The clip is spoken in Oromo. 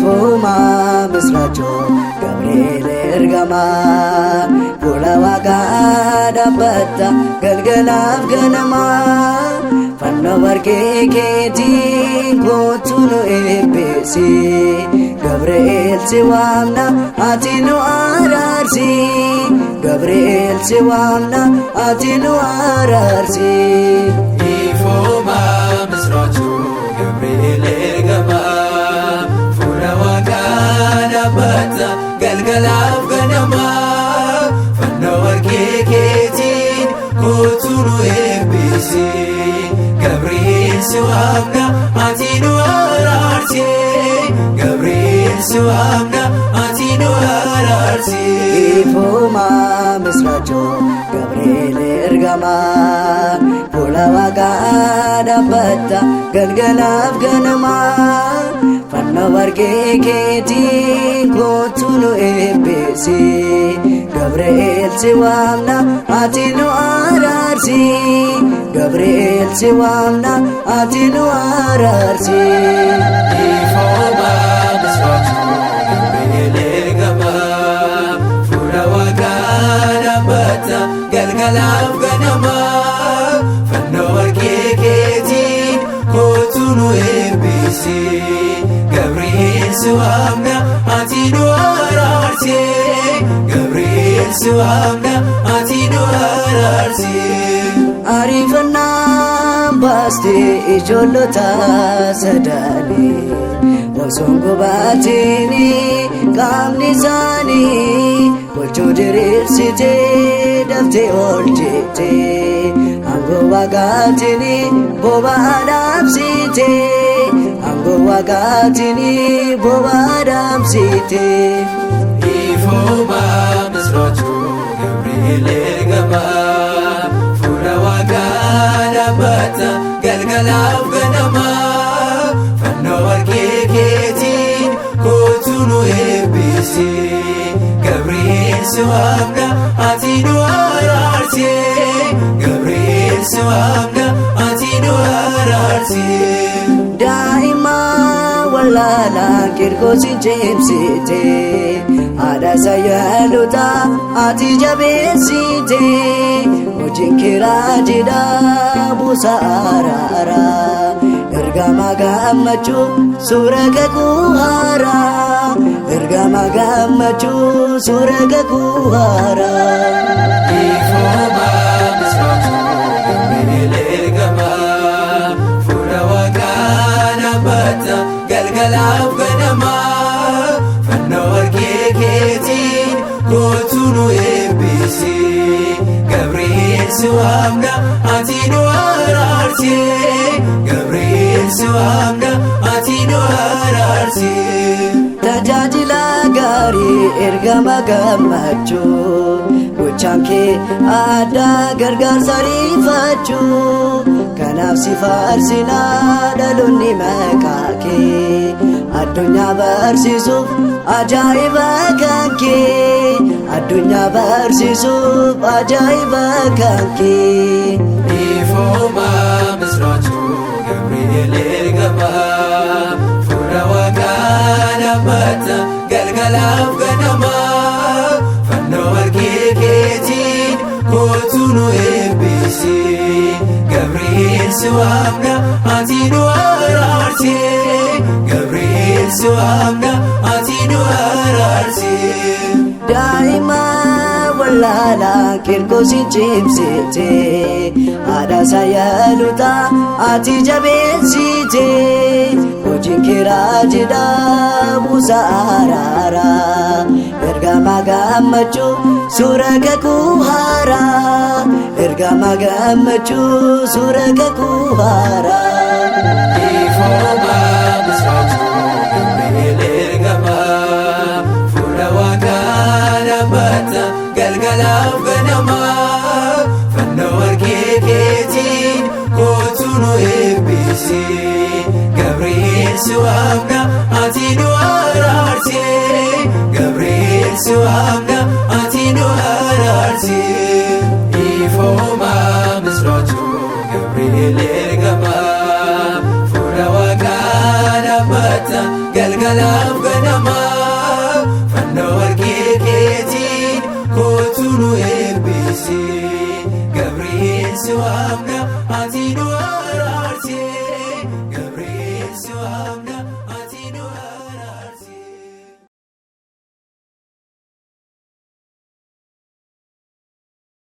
Ifuma misracho Gabriel ergama Pula waqa dhabbata galgalaaf ganama Fanno warqee keetiin kootu nu eebbisi Gabriel si waamna ati nu araarsi Gabriel si waamna ati nu araarsi Ifuma misracho Gabriel ergama Pula waqa dhabbata galgalaaf ganama Fanno warqee keetiin kootu nu eebbisi Gabriel si waamna ati nu araarsi Gabriel si waamna ati nu araarsi Ifuma misracho Gabriel ergama Pula waqa dhabbata galgalaaf ganama Fanno warqee keetiin kootu nu eebbisi Gabriel si waamna ati nu araarsi Gabriel si waamna ati nu araarsi Ifuma misracho Gabriel ergama Pula waqa dhabbata galgalaaf ganama Fanno warqee keetiin kootu nu eebbisi Gabriel si waamna ati nu araarsi Gabriel si waamna ati nu araarsi Ariifannaan baaste ijoollota sadaani Osoon gubaateeni qaamni isaanii Gochuu diriirsitee daftee ol jettee Aangoo waaqaatiin bobaa dhaabsitee Aangoo waaqaatiin bobaa dhaabsitee Ifuma misracho Gabriel ergama Pula waqa dhabbata galgalaaf ganama Fanno warqee keetiin kootu nu eebbisi Gabriel si waamna ati nu araarsi Gabriel si waamna ati nu araarsi Daa'ima wallaalaa kirkoosi cimsite Haadha sayyaalota ati jabeessite Hojiin kiraa jidha buusa araara Ergama gammachuu suura kakuu haaraa Ergama gammachuu suura kakuu haaraa Ifuma misracho Gabriel ergama Pula waqa dhabbata galgalaaf ganama Fanno warqee keetiin kootu nu eebbisi Gabriel si waamna ati nu araarsi Gabriel si waamna ati nu araarsi Tajaajila gaarii ergama gammachuu Gochaan kee addaa gargaarsa ariifachuu Kanaaf si faarsinaa dhaloonni maqaa kee Addunyaa barsiisuuf ajaa'iba kan kee Addunyaa barsiisuuf ajaa'iba kan kee Ifuma misracho Gabriel ergama Pula waqa dhabbata galgalaaf ganama Fanno warqee keetiin kootu nu eebbisi Gabriel si waamna ati nu araarsi Gabriel si waamna ati nu araarsi Daa'ima wallaalaa kirkoosi cimsite Haadha sayyaalota ati jabeessite Hojiin kiraa jidha buusa araara Ergama gammachuu suura kakuu haaraa Ergama gammachuu suura kakuu haaraa Ifuma misracho Gabriel ergama Pula waqa dhabbata galgalaaf ganama Fanno warqee keetiin kootu nu eebbisi Gabriel si waamna ati nu araarsi Gabriel si waamna ati nu araarsi Ifuma misracho Gabriel ergama Pula waqa dhabbata galgalaaf ganama si waamna ati nu